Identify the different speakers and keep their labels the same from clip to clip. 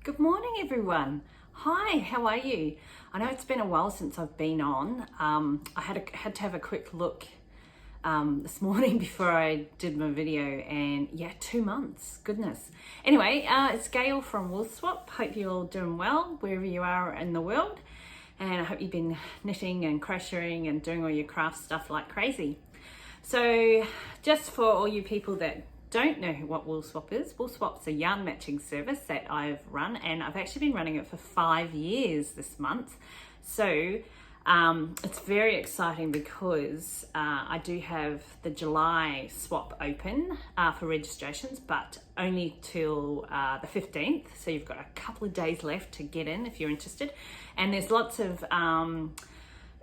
Speaker 1: Good morning, everyone. Hi, how are you? I know it's been a while since I've been on. I had to have a quick look this morning before I did my video, and yeah, 2 months. Goodness. Anyway, it's Gail from Woolswap. Hope you're all doing well wherever you are in the world, and I hope you've been knitting and crocheting and doing all your craft stuff like crazy. So, just for all you people that don't know what Woolswap is, Woolswap's a yarn matching service that I've run, and I've actually been running it for 5 years this month. So it's very exciting because I do have the July swap open for registrations, but only till the 15th. So you've got a couple of days left to get in if you're interested. And there's lots of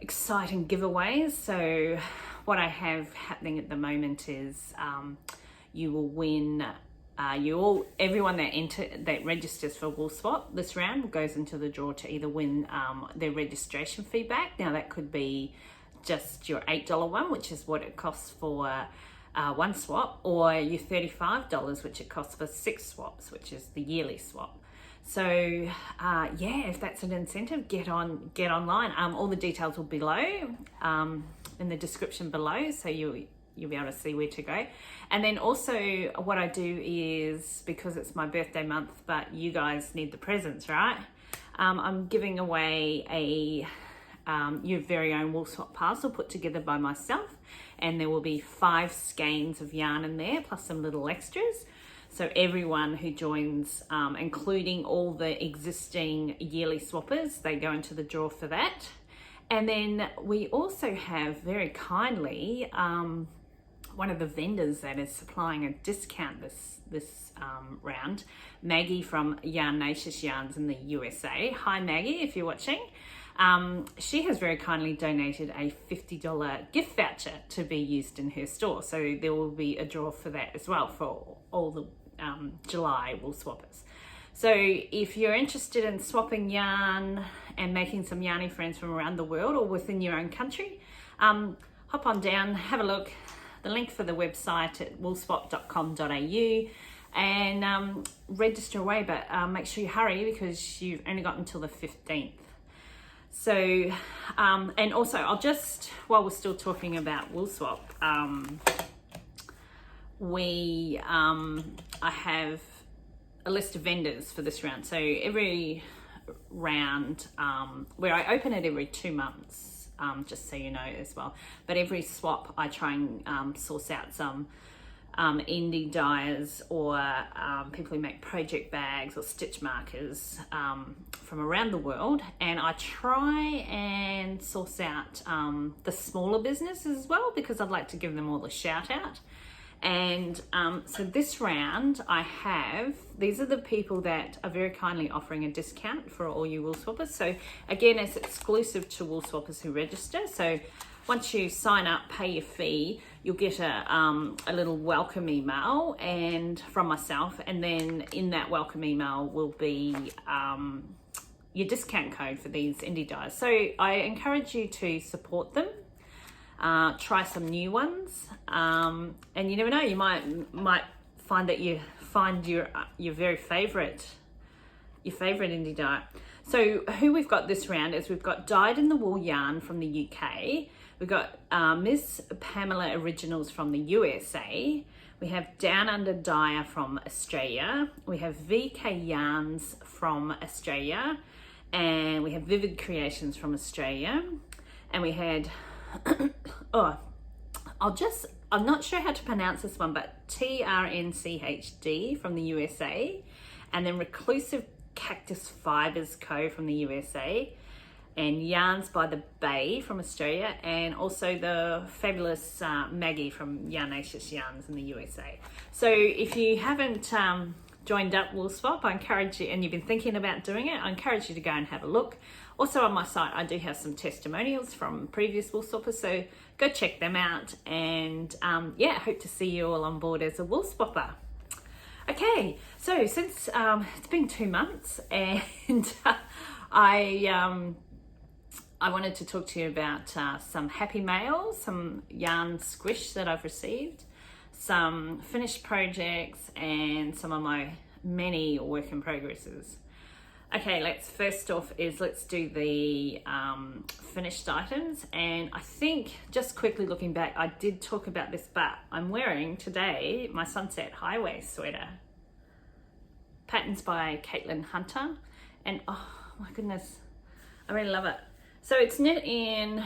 Speaker 1: exciting giveaways. So what I have happening at the moment is you will win. Everyone that registers for Woolswap this round goes into the draw to either win their registration fee back. Now that could be just your $8 one, which is what it costs for one swap, or your $35, which it costs for 6 swaps, which is the yearly swap. So yeah, if that's an incentive, get online. All the details will be below in the description below, so you'll be able to see where to go. And then also what I do is, because it's my birthday month, but you guys need the presents, right? I'm giving away your very own Woolswap parcel put together by myself, and there will be 5 skeins of yarn in there plus some little extras. So everyone who joins, including all the existing yearly swappers, they go into the draw for that. And then we also have, very kindly, one of the vendors that is supplying a discount this round, Maggie from Yarnacious Yarns in the USA. Hi Maggie, if you're watching. She has very kindly donated a $50 gift voucher to be used in her store. So there will be a draw for that as well for all the July wool swappers. So if you're interested in swapping yarn and making some yarny friends from around the world or within your own country, hop on down, have a look. The link for the website at woolswap.com.au, and register away, but make sure you hurry because you've only got until the 15th. So, and also I'll just, while we're still talking about Woolswap, I have a list of vendors for this round. So every round, where I open it every 2 months, just so you know as well, but every swap I try and source out some indie dyers or people who make project bags or stitch markers from around the world, and I try and source out the smaller businesses as well, because I'd like to give them all a shout out. And so this round these are the people that are very kindly offering a discount for all you wool swappers. So again, it's exclusive to wool swappers who register. So once you sign up, pay your fee, you'll get a little welcome email from myself, and then in that welcome email will be your discount code for these indie dyers. So I encourage you to support them. Try some new ones, and you never know, you might find that you find your very favorite indie dye. So who we've got this round is, we've got Dyed in the Wool Yarn from the UK, we've got Miss Pamela Originals from the USA, we have Down Under Dyer from Australia, we have VK Yarns from Australia, and we have Vivid Creations from Australia, and we had I'm not sure how to pronounce this one, but TRNCHD from the USA, and then Reclusive Cactus Fibers Co from the USA, and Yarns by the Bay from Australia, and also the fabulous Maggie from Yarnacious Yarns in the USA. So if you haven't joined up Woolswap, I encourage you, and you've been thinking about doing it, I encourage you to go and have a look. Also on my site, I do have some testimonials from previous Woolswappers, so go check them out. And yeah, hope to see you all on board as a Woolswapper. Okay, so since it's been 2 months, and I wanted to talk to you about some happy mail, some yarn squish that I've received, some finished projects, and some of my many work in progresses. Okay, let's do the finished items. And I think, just quickly looking back, I did talk about this, but I'm wearing today my Sunset Highway sweater. Patterns by Caitlin Hunter. And oh my goodness, I really love it. So it's knit in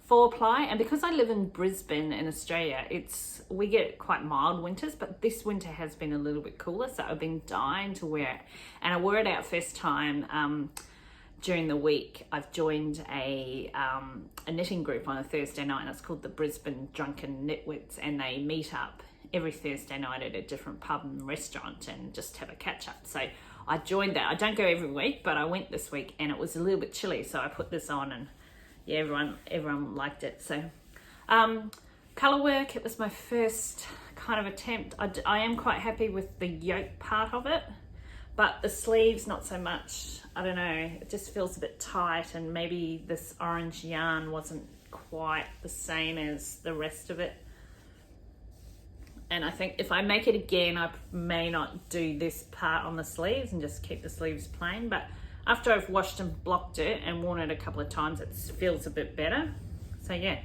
Speaker 1: 4-ply, and because I live in Brisbane in Australia, we get quite mild winters, but this winter has been a little bit cooler, so I've been dying to wear it. And I wore it out first time during the week. I've joined a knitting group on a Thursday night, and it's called the Brisbane Drunken Knitwits, and they meet up every Thursday night at a different pub and restaurant and just have a catch up. So I joined that. I don't go every week, but I went this week, and it was a little bit chilly, so I put this on, and yeah, everyone liked it. So color work, it was my first kind of attempt. I am quite happy with the yoke part of it, but the sleeves not so much. I don't know, it just feels a bit tight, and maybe this orange yarn wasn't quite the same as the rest of it. And I think if I make it again, I may not do this part on the sleeves and just keep the sleeves plain, but after I've washed and blocked it and worn it a couple of times, it feels a bit better. So yeah,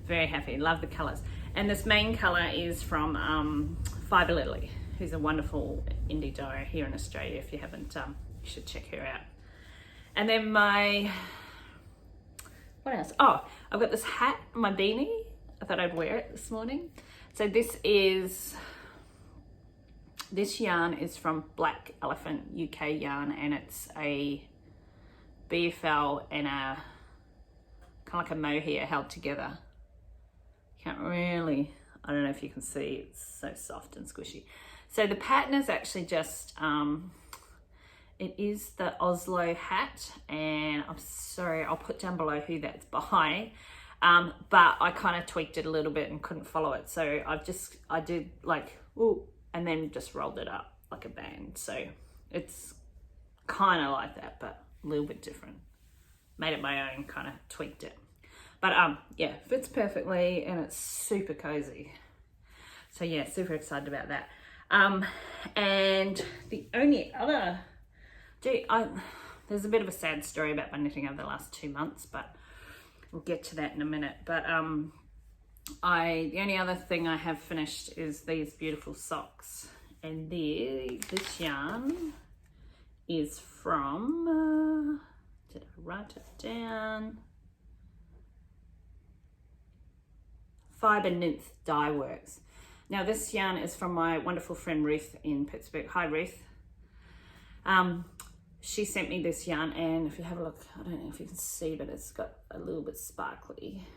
Speaker 1: very happy, love the colors. And this main color is from Fiber Lily, who's a wonderful indie dyer here in Australia. If you haven't, you should check her out. And then what else? Oh, I've got this hat, my beanie. I thought I'd wear it this morning. So this yarn is from Black Elephant UK yarn, and it's a BFL and a kind of like a mohair held together. Can't really, I don't know if you can see, it's so soft and squishy. So the pattern is actually just, it is the Oslo hat, and I'm sorry, I'll put down below who that's by. But I kind of tweaked it a little bit and couldn't follow it. So I did like, ooh, and then just rolled it up like a band. So it's kind of like that, but a little bit different. Made it my own, kind of tweaked it. But yeah, fits perfectly, and it's super cozy. So yeah, super excited about that. And the only other, there's a bit of a sad story about my knitting over the last 2 months, but we'll get to that in a minute. But the only other thing I have finished is these beautiful socks, and this yarn is from did I write it down? Fiber Nymph Dye Works. Now this yarn is from my wonderful friend Ruth in Pittsburgh. Hi Ruth. She sent me this yarn, and if you have a look, I don't know if you can see, but it's got a little bit sparkly.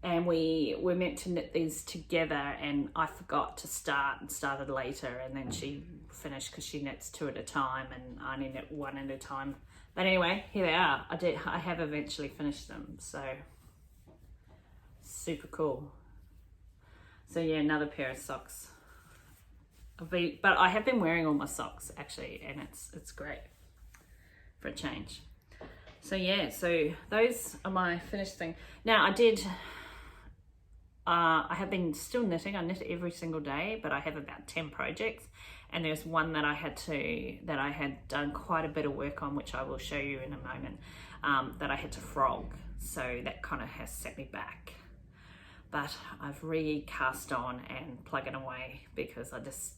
Speaker 1: And we were meant to knit these together, and I forgot to start and started later, and then she finished because she knits 2 at a time and I only knit 1 at a time. But anyway, here they are. I have eventually finished them, so super cool. So yeah, another pair of socks. But I have been wearing all my socks actually, and it's great for a change. So yeah, so those are my finished thing. Now I have been still knitting. I knit every single day, but I have about 10 projects, and there's one that I had done quite a bit of work on, which I will show you in a moment, that I had to frog. So that kind of has set me back. But I've recast on and plugging away because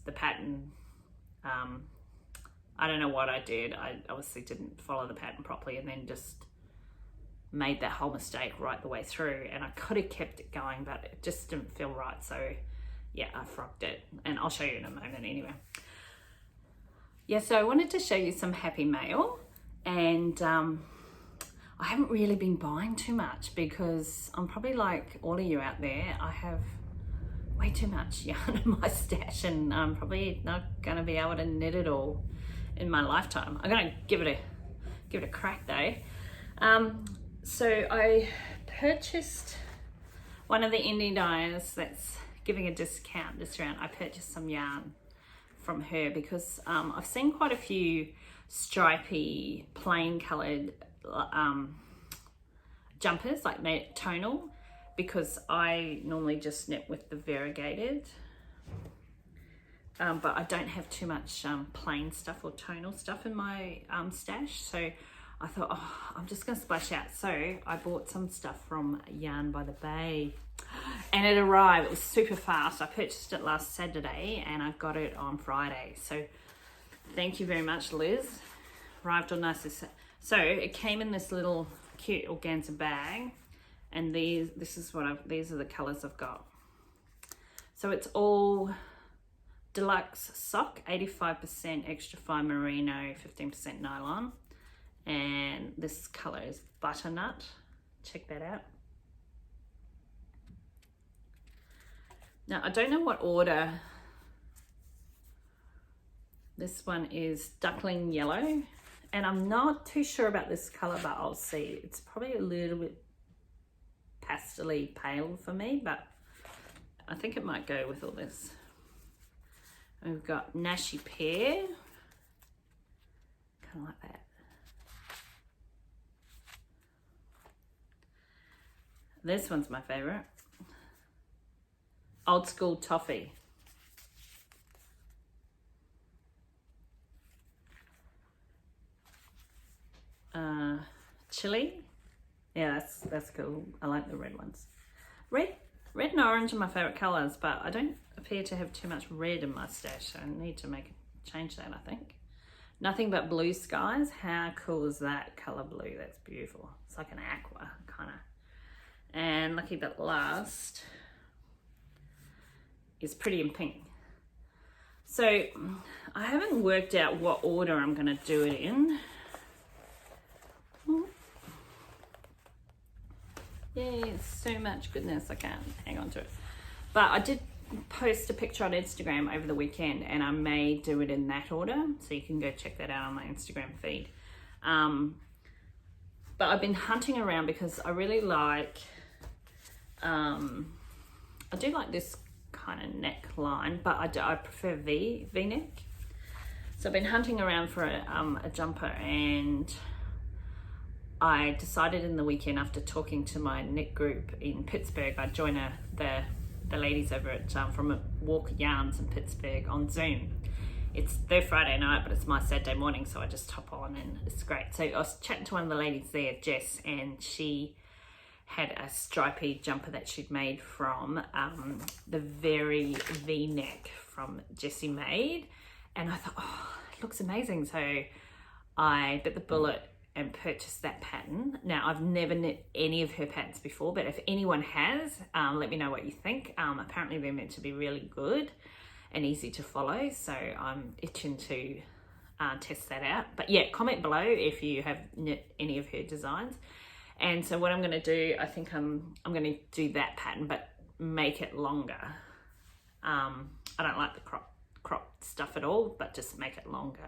Speaker 1: the pattern, I don't know what I did. I obviously didn't follow the pattern properly, and then just made that whole mistake right the way through, and I could have kept it going, but it just didn't feel right. So yeah, I frogged it, and I'll show you in a moment anyway. Yeah, so I wanted to show you some happy mail, and I haven't really been buying too much because I'm probably like all of you out there. I have way too much yarn in my stash, and I'm probably not going to be able to knit it all in my lifetime. I'm going to give it a crack though. So I purchased one of the indie dyers that's giving a discount this round. I purchased some yarn from her because I've seen quite a few stripy, plain coloured jumpers, like tonal, because I normally just knit with the variegated. but I don't have too much plain stuff or tonal stuff in my stash, so I thought, oh, I'm just gonna splash out. So I bought some stuff from Yarn by the Bay, and it arrived. It was super fast. I purchased it last Saturday and I got it on Friday, so thank you very much, Liz. Arrived on nice. So it came in this little cute organza bag, and these are the colors I've got. So it's all deluxe sock, 85% extra fine merino, 15% nylon, and this color is butternut. Check that out. Now I don't know what order. This one is duckling yellow, and I'm not too sure about this color, but I'll see. It's probably a little bit pastel-y pale for me, but I think it might go with all this. We've got Nashi Pear, kind of like that. This one's my favorite. Old School Toffee. Chili. Yeah, that's cool. I like the red ones. Red and orange are my favorite colors, but I don't appear to have too much red in my stash, so I need to change that, I think. Nothing But Blue Skies. How cool is that color blue? That's beautiful. It's like an aqua kind of. And lucky that last is Pretty in Pink. So I haven't worked out what order I'm going to do it in. Yay, so much goodness, I can't hang on to it. But I did post a picture on Instagram over the weekend, and I may do it in that order, so you can go check that out on my Instagram feed. But I've been hunting around because I really like, I do like this kind of neckline, but I prefer V-neck. So I've been hunting around for a jumper, and I decided in the weekend, after talking to my knit group in Pittsburgh, I'd join the ladies over at from Walk Yarns in Pittsburgh on Zoom. It's their Friday night, but it's my Saturday morning, so I just hop on and it's great. So I was chatting to one of the ladies there, Jess, and she had a stripy jumper that she'd made from the very V-neck from Jessie Made, and I thought, oh, it looks amazing. So I bit the bullet and purchased that pattern. Now, I've never knit any of her patterns before, but if anyone has, let me know what you think. Apparently they're meant to be really good and easy to follow, so I'm itching to test that out. But yeah, comment below if you have knit any of her designs. And so what I'm going to do, I think I'm going to do that pattern, but make it longer. I don't like the crop stuff at all, but just make it longer.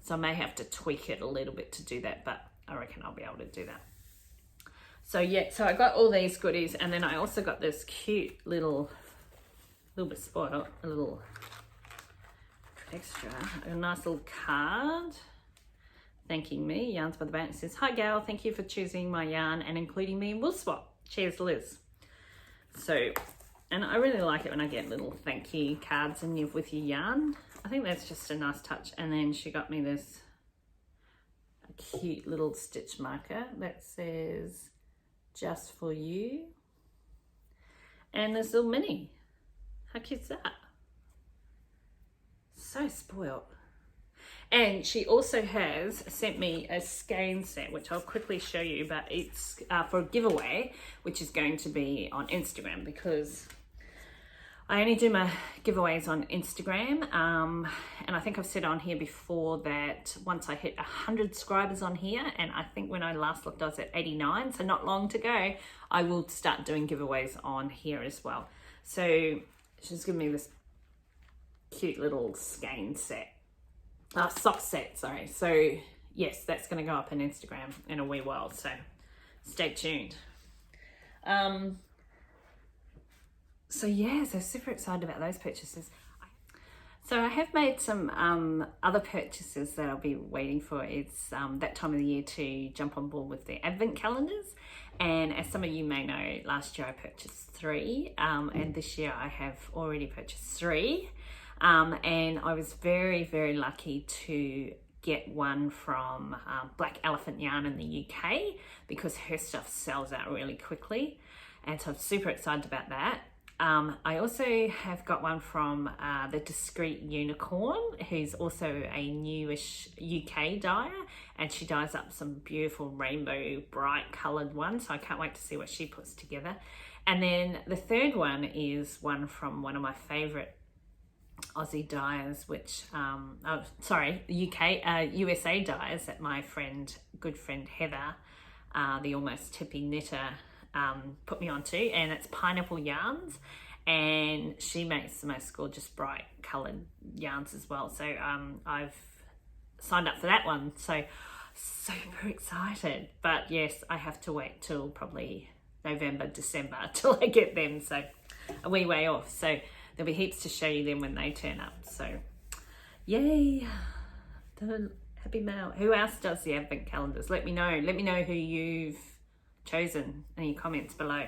Speaker 1: So I may have to tweak it a little bit to do that, but I reckon I'll be able to do that. So yeah, so I got all these goodies, and then I also got this cute little bit spoiled, a little extra, a nice little card thanking me. Yarns by the Bay. It says, "Hi Gal, thank you for choosing my yarn and including me in Woolswap. Cheers, Liz." So, and I really like it when I get little thank you cards with your yarn. I think that's just a nice touch. And then she got me this cute little stitch marker that says, "Just for you." And this little mini. How cute's that? So spoiled. And she also has sent me a skein set, which I'll quickly show you, but it's for a giveaway, which is going to be on Instagram, because I only do my giveaways on Instagram, and I think I've said on here before that once I hit 100 subscribers on here, and I think when I last looked I was at 89, so not long to go, I will start doing giveaways on here as well. So she's given me this cute little skein set, sock set, sorry. So yes, that's going to go up on Instagram in a wee while, so stay tuned. So yeah, so super excited about those purchases. So I have made some other purchases that I'll be waiting for. It's that time of the year to jump on board with the advent calendars. And as some of you may know, last year I purchased 3, and this year I have already purchased 3. And I was very, very lucky to get one from Black Elephant Yarn in the UK, because her stuff sells out really quickly, and so I'm super excited about that. I also have got one from the Discreet Unicorn, who's also a newish UK dyer, and she dyes up some beautiful rainbow bright coloured ones, so I can't wait to see what she puts together. And then the third one is one from one of my favourite Aussie dyers, which USA dyers that my good friend Heather, the Almost Tippy Knitter, put me onto, and it's Pineapple Yarns, and she makes the most gorgeous bright coloured yarns as well. So I've signed up for that one, so super excited. But yes, I have to wait till probably November, December till I get them, so a wee way off. So there'll be heaps to show you them when they turn up. So yay, the happy mail. Who else does the advent calendars? Let me know who you've chosen in your comments below.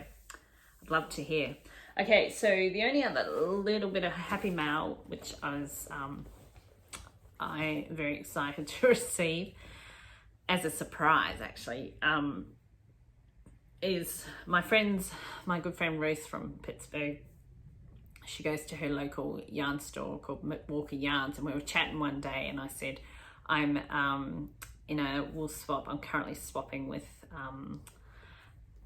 Speaker 1: I'd love to hear. Okay, so the only other little bit of happy mail which I'm very excited to receive as a surprise, actually, is my good friend Ruth from Pittsburgh. She goes to her local yarn store called Walker Yarns, and we were chatting one day, and I said, I'm in a wool swap. I'm currently swapping with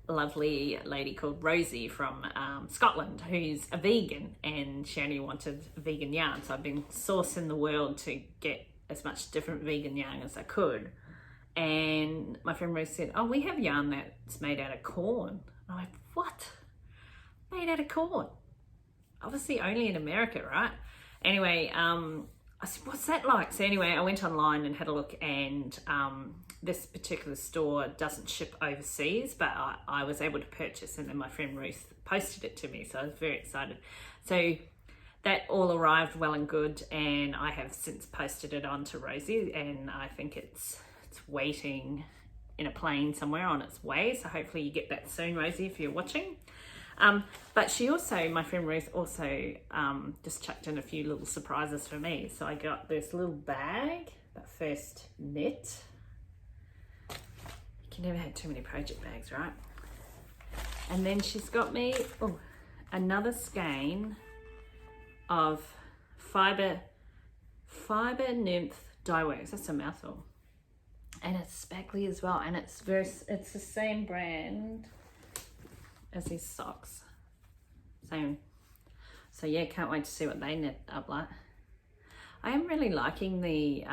Speaker 1: a lovely lady called Rosie from Scotland, who's a vegan, and she only wanted vegan yarn. So I've been sourcing the world to get as much different vegan yarn as I could. And my friend Rose said, oh, we have yarn that's made out of corn. And I'm like, what? Made out of corn? Obviously only in America, right? Anyway, I said, what's that like? So anyway, I went online and had a look, and this particular store doesn't ship overseas, but I was able to purchase, and then my friend Ruth posted it to me, so I was very excited. So that all arrived well and good, and I have since posted it on to Rosie, and I think it's waiting in a plane somewhere on its way, so hopefully you get that soon, Rosie, if you're watching. But she also, my friend Ruth also just chucked in a few little surprises for me. So I got this little bag, that first knit. You can never have too many project bags, right? And then she's got me another skein of Fiber Nymph DYERS. That's a mouthful. And it's spackly as well, and it's the same brand as these socks. Same. So yeah, can't wait to see what they knit up like. I am really liking the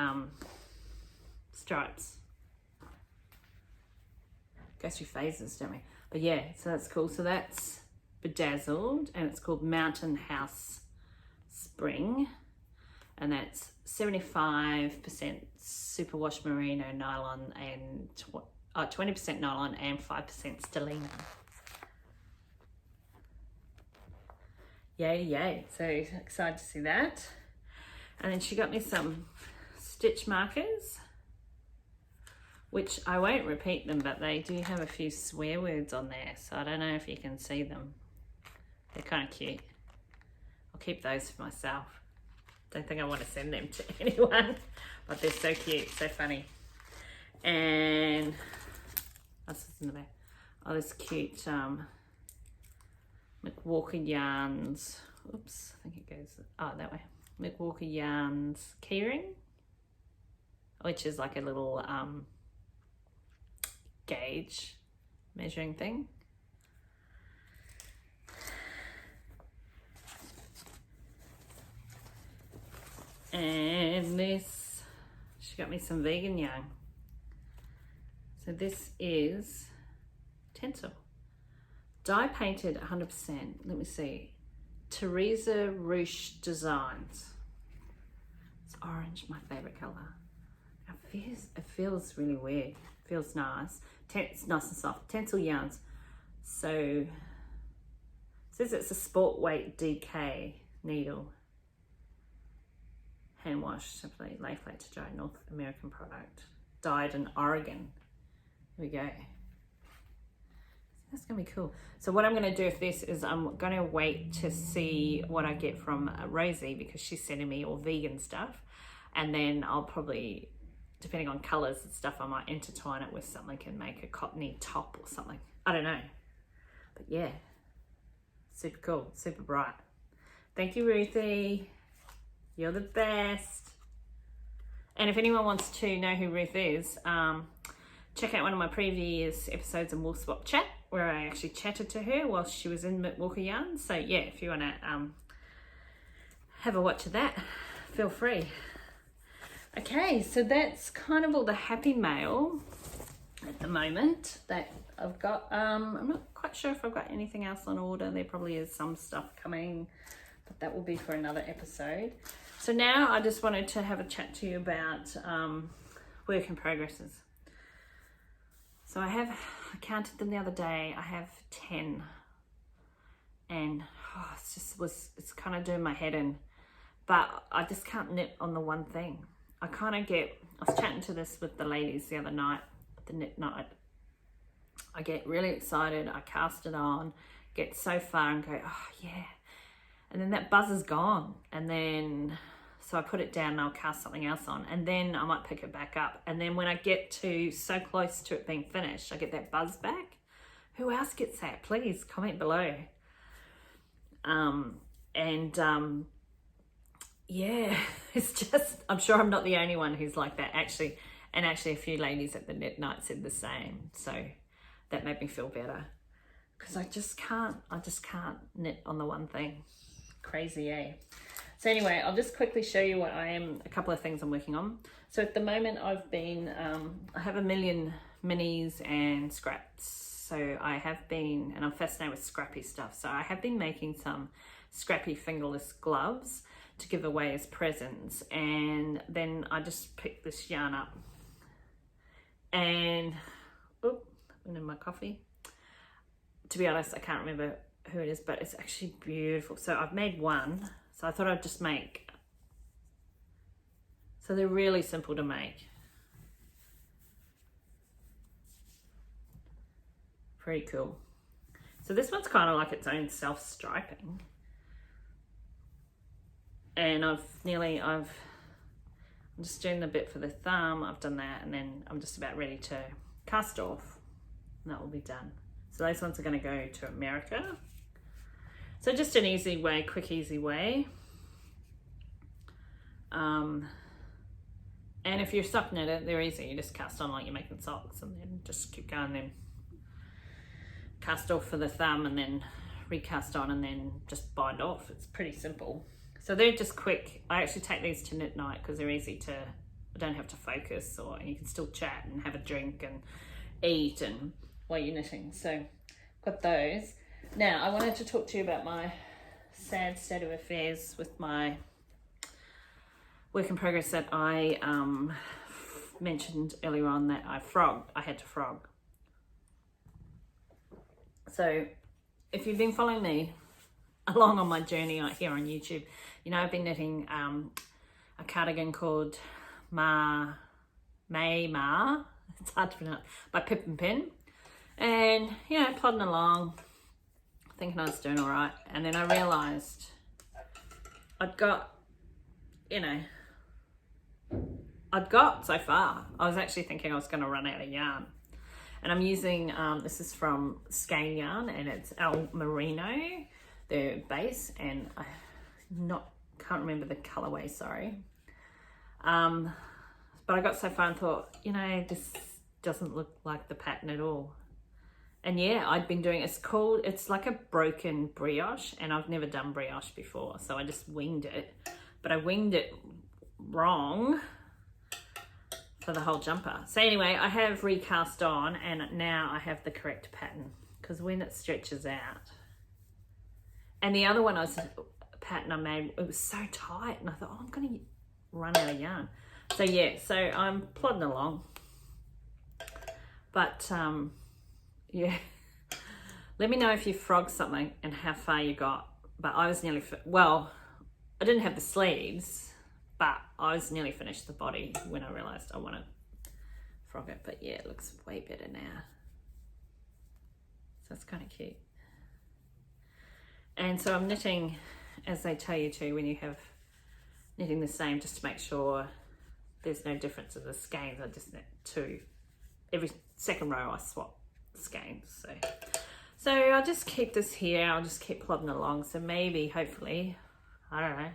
Speaker 1: stripes. Go through phases, don't we? But yeah, so that's cool. So that's Bedazzled, and it's called Mountain House Spring, and that's 75% superwash merino nylon and 20% nylon and 5% stellina. Yay, so excited to see that. And then she got me some stitch markers, which I won't repeat them, but they do have a few swear words on there, so I don't know if you can see them. They're kind of cute. I'll keep those for myself. Don't think I want to send them to anyone, but they're so cute, so funny. And what's this in the back? Oh, this cute McWalker Yarns. Oops, I think it goes that way. McWalker Yarns keyring, which is like a little gauge measuring thing. And this, she got me some vegan yarn. So this is Tencel. Dye painted 100%. Let me see. Teresa Ruche Designs. It's orange, my favorite color. It feels really weird. It feels nice. It's nice and soft. Tencel yarns. So it says it's a sport weight DK needle. Hand wash, simply lay flat to dry, North American product. Dyed in Oregon. Here we go. That's gonna be cool. So what I'm gonna do with this is I'm gonna wait to see what I get from Rosie, because she's sending me all vegan stuff, and then I'll probably, depending on colors and stuff, I might intertwine it with something and make a cottony top or something. I don't know, but yeah, super cool, super bright. Thank you, Ruthie. You're the best. And if anyone wants to know who Ruth is, check out one of my previous episodes of Woolswap Chat, where I actually chatted to her while she was in Walker Yarn. So yeah, if you want to have a watch of that, feel free. Okay, so that's kind of all the happy mail at the moment that I've got. I'm not quite sure if I've got anything else on order. There probably is some stuff coming, but that will be for another episode. So now I just wanted to have a chat to you about work in progresses. So I counted them the other day. I have 10, and it's kind of doing my head in, but I just can't knit on the one thing. I was chatting to this with the ladies the other night, at the knit night. I get really excited, I cast it on, get so far and go, oh yeah, and then that buzz is gone, and then so I put it down and I'll cast something else on, and then I might pick it back up, and then when I get to so close to it being finished, I get that buzz back. Who else gets that? Please comment below. Yeah, it's just, I'm sure I'm not the only one who's like that, actually. And actually a few ladies at the knit night said the same, so that made me feel better, because I just can't knit on the one thing. Crazy, eh? So anyway, I'll just quickly show you a couple of things I'm working on. So at the moment I've been, I have a million minis and scraps. So I have been, and I'm fascinated with scrappy stuff. So I have been making some scrappy fingerless gloves to give away as presents. And then I just picked this yarn up. And, and in my coffee. To be honest, I can't remember who it is, but it's actually beautiful. So I've made one. So I thought I'd just make, so they're really simple to make. Pretty cool. So this one's kind of like its own self-striping. And I'm just doing the bit for the thumb. I've done that, and then I'm just about ready to cast off, and that will be done. So those ones are going to go to America. So just an easy way, quick, easy way. And if you're sock knitter, they're easy. You just cast on like you're making socks, and then just keep going, then cast off for the thumb, and then recast on, and then just bind off. It's pretty simple. So they're just quick. I actually take these to knit night because they're easy to, I don't have to focus, or you can still chat and have a drink and eat and while you're knitting. So got those. Now I wanted to talk to you about my sad state of affairs with my work in progress that I mentioned earlier on, that I had to frog. So if you've been following me along on my journey here on YouTube, you know I've been knitting a cardigan called Ma, it's hard to pronounce, by Pip and Pen, and you know, plodding along, thinking I was doing all right, and then I realised I'd got so far. I was actually thinking I was going to run out of yarn, and I'm using this is from Skein Yarn, and it's El Merino, their base, and I can't remember the colorway, sorry. But I got so far and thought, you know, this doesn't look like the pattern at all. And yeah, I'd been doing, it's like a broken brioche, and I've never done brioche before, so I just winged it. But I winged it wrong for the whole jumper. So anyway, I have recast on, and now I have the correct pattern, because when it stretches out. And the other one pattern I made, it was so tight, and I thought, oh, I'm gonna run out of yarn. So yeah, so I'm plodding along. But yeah, let me know if you frogged something and how far you got. But I was nearly, well, I didn't have the sleeves, but I was nearly finished the body when I realised I want to frog it. But yeah, it looks way better now. it's kind of cute. And so I'm knitting, as they tell you to when you have knitting the same, just to make sure there's no difference in the skeins. I just knit two. Every second row I swap skeins. So I'll just keep this here. I'll just keep plodding along. So maybe, hopefully, I don't know,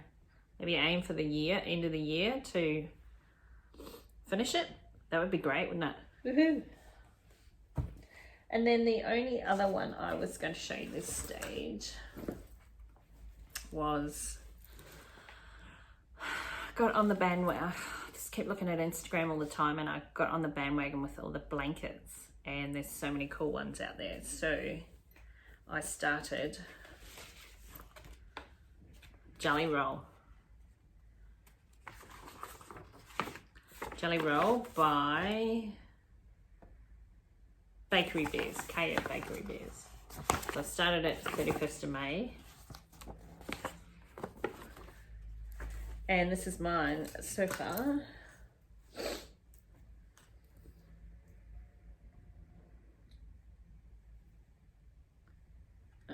Speaker 1: maybe aim for the year, end of the year to finish it. That would be great, wouldn't it? Woohoo! And then the only other one I was going to show you this stage was, got on the bandwagon. I just keep looking at Instagram all the time, and I got on the bandwagon with all the blankets, and there's so many cool ones out there. So I started Jelly Roll. Jelly Roll by Bakery Bears, KF Bakery Bears. So I started it 31st of May. And this is mine so far.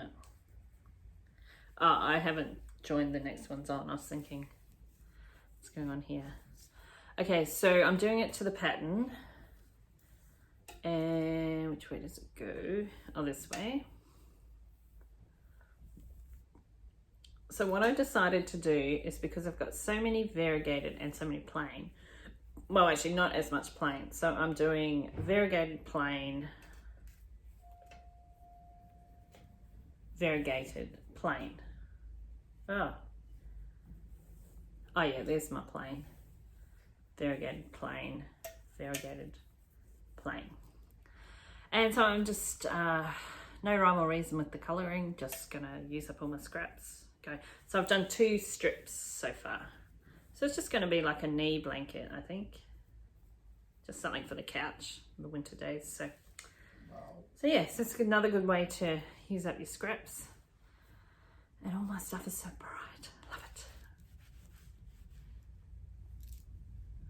Speaker 1: Oh, I haven't joined the next ones on. I was thinking, what's going on here? Okay, so I'm doing it to the pattern. And which way does it go? Oh, this way. So what I decided to do is, because I've got so many variegated and so many plain, well, actually not as much plain. So I'm doing variegated plain, variegated plain. Oh yeah, there's my plain. Variegated plain, variegated plain. And so I'm just, no rhyme or reason with the colouring, just gonna use up all my scraps. Okay, so I've done 2 strips so far. So it's just gonna be like a knee blanket, I think. Just something for the couch in the winter days. So yes, it's another good way to use up your scraps. And all my stuff is so bright, love it.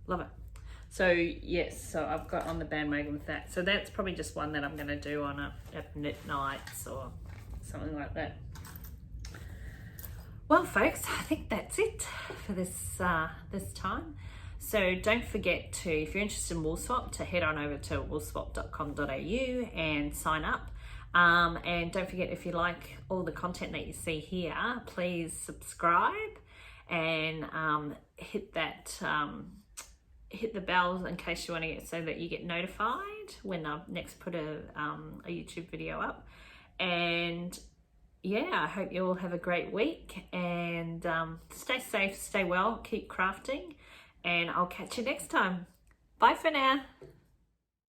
Speaker 1: Love it. So yes, so I've got on the bandwagon with that. So that's probably just one that I'm going to do on at knit nights or something like that. Well, folks, I think that's it for this this time. So don't forget to, if you're interested in Woolswap, to head on over to woolswap.com.au and sign up. And don't forget, if you like all the content that you see here, please subscribe and hit that. Hit the bell in case you want to get, so that you get notified when I next put a YouTube video up. And yeah, I hope you all have a great week, and stay safe, stay well, keep crafting, and I'll catch you next time. Bye for now.